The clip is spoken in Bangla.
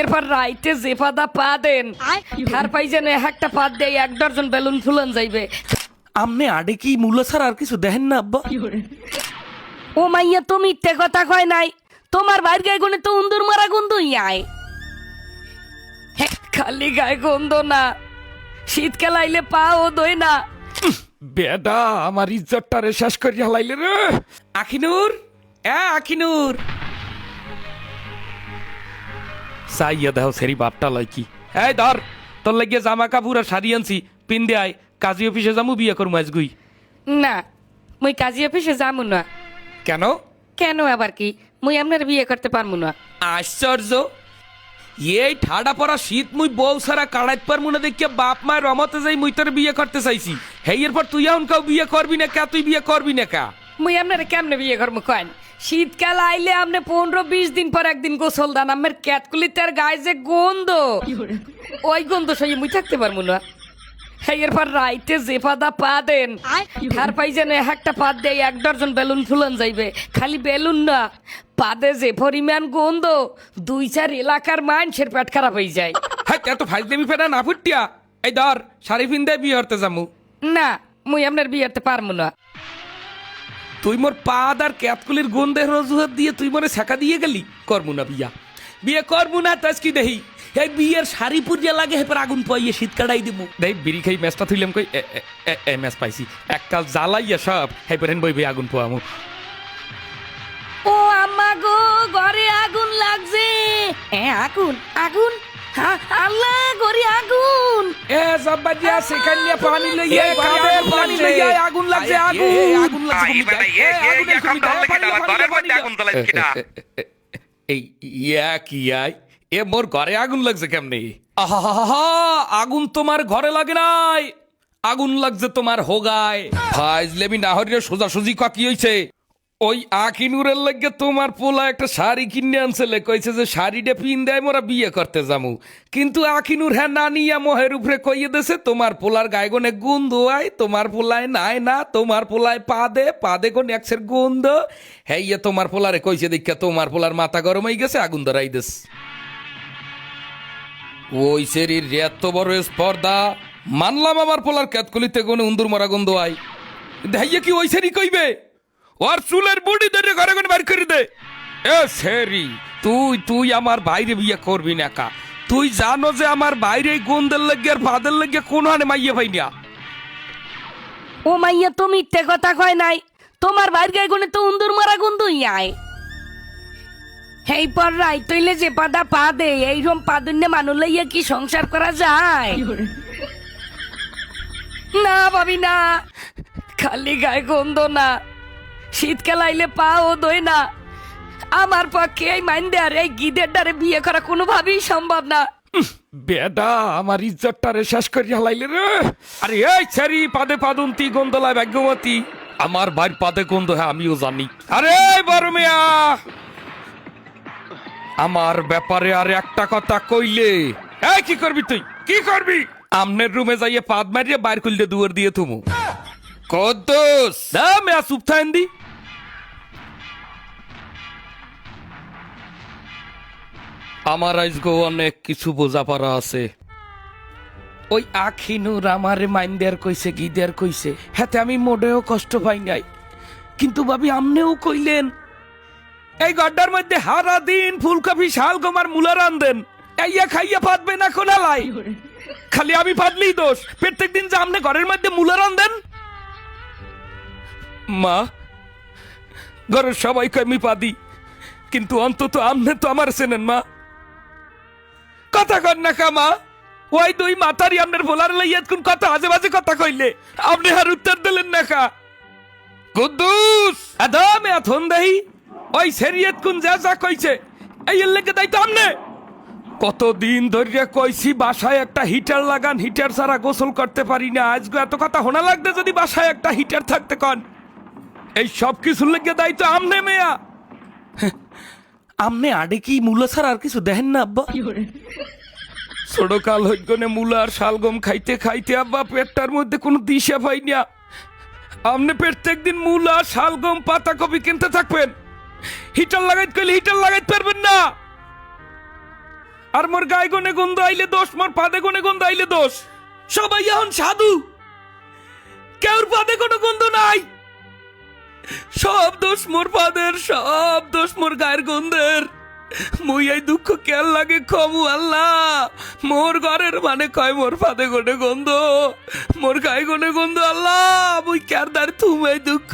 এরপর রাইতে যে পাদা পা দেন তার পাই যেন একটা পাত দেয় 1 ডজন বেলুন ফুলন যাইবে। আমনে আডে কি মূলা ছাড়া আর কিছু দেখেন না আব্বা? ও মাইয়া তো মিথ্যে কথা কয় নাই, তোমার বাইর গায়ে গুনে তো উন্দুর মারা গন্ধই আয়। খালি গায়ে গন্ধ না, শীতকাল আইলে পা ও দই না। বেডা আমার ইজ্জতটারে শেষ করে হালাইলে রে। আখিনুর, আখিনুর চাইয়া দেহ সেরি বাপটা লয় কি। এই ধর তোর লাগিয়ে জামা কাপড় আর শাড়ি আনছি, পিন্দে আয়, কাজী অফিসে যামু বিয়ে করবো আজগুই। না, মুই কাজী অফিসে যাবো না। কেন? কেন আবার কি? মুই আপনার বিয়ে করতে পারবো না। আশ্চর্য, এই ঠাডা পড়া শীত মুই বউ সারা কাড়াইত পারমু না দেখিয়া বাপ মায়ের রমতে যাই মুই তোর বিয়ে করতে চাইছি। হেই এরপর তুই এখন কাউ বিয়ে করবি না কা? তুই বিয়ে করবি না কা? মুই আপনার কেমনে বিয়ে করবো কয়েন? শীতকাল আইলে আপনি 15-20 দিন পর একদিন গোসল দান, আমার ক্যাতকুলিতে গায়ে যে গন্ধ, ওই গন্ধ সই মুই থাকতে পারবো না। এরপর রাইতে যে পাদা পা দেন তার পাই যেন একটা পাত দেয় 1 ডজন বেলুন ফুলন যাইবে। খালি বেলুন না, পাদে যে পরিমাণ গন্ধ 2-4 এলাকার মানুষের পেট খারাপ হয়ে যায়। হ্যাঁ এত ফাইজলামি ফেরা না ফুটিয়া। এই ধর শাড়ি পিন্দে বিয়ে হতে যামু। না, মুই আপনার বিয়ে করতে পারবো না। তুই মোর পাদ আর ক্যাতকুলির গন্ধের রজুহাত দিয়ে তুই মনে ছেঁকা দিয়ে গেলি। করবো না বিয়া, বিয়ে করবো না। তাজ কি দেহি এই বিয়ের শাড়ি পুরিয়া লাগে হেপর আগুন পাইয়ে শীত কাটাই দিবো। দেখ বিড়ি খাই ম্যাচটা থইলাম কই ম্যাচ পাইছি এককাল জ্বালাইয়া সব হেপর হেন বইবে আগুন পোয়ামু। ও আম্মা গো, ঘরে আগুন লাগছে। আগুন আগুন, হ্যাঁ আল্লাহ, ঘরে আগুন। জব্বাজিয়া সেখানে পানি লইয়া কাবে পানি লইয়া আগুন লাগছে। আগুন আগুন লাগছে। এই ইয়া কি আই এ মোর ঘরে আগুন লাগছে কেমনে? আহা, আগুন তোমার ঘরে লাগে নাই, আগুন লাগছে তোমার হোগায়। ফাইজলেমি না হরিয়া সোজাসুজি কি হইছে? ওই আখিনুরের লাগে তোমার পোলা একটা শাড়ি কিনে আনছিলে, কইছে যে শাড়িটা পিন দেয় মোরা বিয়ে করতে যামু। কিন্তু আখিনুর হ্যাঁ না নিয়া মোহের উপরে কইয়ে দেছে তোমার পোলার গায়ে গনে গন্ধ আয়, তোমার পোলায় নাই না, তোমার পোলায় পাদে কোন একসের গন্ধ। হ্যাঁ ইয়ে তোমার পোলারে কইছে দেখা তোমার পোলার মাথা গরম হয়ে গেছে, আগুন ধরাই দেস। ওই শরীর এত বড় স্পর্ধা, মানলাম আমার পোলার ক্যাতকুলিতে কোনে উন্দুর মরা গন্ধ আয়, দেখাইয়া কি ওই শরীর কইবে? ওর চুলের বুড়ি ধরে ঘরে ঘরে বের করে দে। এ সেরি, তুই আমার বাইরে বিয়ে করবি না কা? তুই জানো যে আমার বাইরে গন্ধের লাগে আর ভাদের লাগে কোন হানে মাইয়ে ভাই না। ও মাইয়া তো মিথ্যে কথা কয় নাই, তোমার বাইর গায়ে গুনে তো উন্দুর মারা গন্ধই আয়। এই পর রাইত হইলে যে পাদা পা দে, এইরকম পাদুন্যে মানুষ লইয়া কি সংসার করা যায়? না ভাবি না, খালি গায়ে গন্ধ না, শীতকাল আইলে পা ও দই না। আমার পক্ষে এই মাইন্দে আর এই গিদের ডারে বিয়ে করা কোনোভাবেই সম্ভব না। বেডা আমার ইজ্জতটারে শেষ করে হালাইলে রে। আরে এই ছেড়ি পাদে পাদন্তি গন্ধলায় ভাগ্যবতী, আমার ভাইয়ের পাদে গন্ধ হ্যাঁ আমিও জানি। আরে বড় মিয়া, আমার ব্যাপারে আর একটা কথা কইলে এই কি করবি? তুই কি করবি? আমনের রুমে যাইয়ে পাদ মারিয়ে বাইর করলে দুয়ার দিয়ে থুমু। কদ্দুস দা মিয়া চুপ থাকেন দি। আমার আজগো অনেক কিছু বোঝা পারা আছে। ওই আখিনুর আমারে মাইন্দার কইছে গিদার কইছে, হাতে আমি মোটেও কষ্ট পাই নাই। কিন্তু ভাবি আমনেও কইলেন এই গড্ডার মধ্যে হারা দিন ফুলকপি শালগম আর মূলা রান্ধেন, এইয়া খাইয়া পাতবে না কোনালাই। খালি আমি পাতলেই দোষ, প্রত্যেক দিন যে আমনে ঘরের মধ্যে মূলা রান্ধেন। মা, ঘরের সবাইকে আমি পাদি, কিন্তু অন্তত আমনে তো আমার চেনেন মা। কথা কর না কা মা? ওই দুই মাতারি আপনার ভোলার লাইয়াত কোন কথা আজে বাজে কথা কইলে আপনি আর উত্তর দিলেন না কা? কুদ্দুস আদমে আথন দেহি ওই শরীয়ত কোন যা কইছে এই লেগে দাই তো আমনে। কতদিন ধরে কইছি বাসায় একটা হিটার লাগান, হিটার ছাড়া গোসল করতে পারি না। আজকে এত কথা হোনা লাগবে যদি বাসায় একটা হিটার থাকতে কন। এই সব কিছু লেগে দাই তো আমনে মেয়া। আমনে আডে কি মূলা ছাড়া আর কিছু দেখেন না আব্বা? ছোট কাল হইগনে মূলা আর শালগম খাইতে খাইতে আব্বা পেটটার মধ্যে কোনো দিশা পাই না। আপনি প্রত্যেক দিন মূলা শালগম পাতাকপি কিনতে থাকবেন, হিটার লাগাইতে কইলে হিটার লাগাইতে পারবেন না। আর মোর গায়ে গনে গন্ধ আইলে দোষ, মোর পাদে গনে গন্ধ আইলে দোষ। সবাই এখন সাধু, কেউর পাদে কোনো গন্ধ নাই। সব দোষ মোর পাদের, সব দোষ মোর গায়ের গন্ধের। মুই এই দুঃখ কেন লাগে কমু আল্লাহ। মোর ঘরের মানে কয় মোর পাদে গনে গন্ধ, মোর গায়ে গনে গন্ধ। আল্লাহ মুই কেন দার তুমি এই দুঃখ।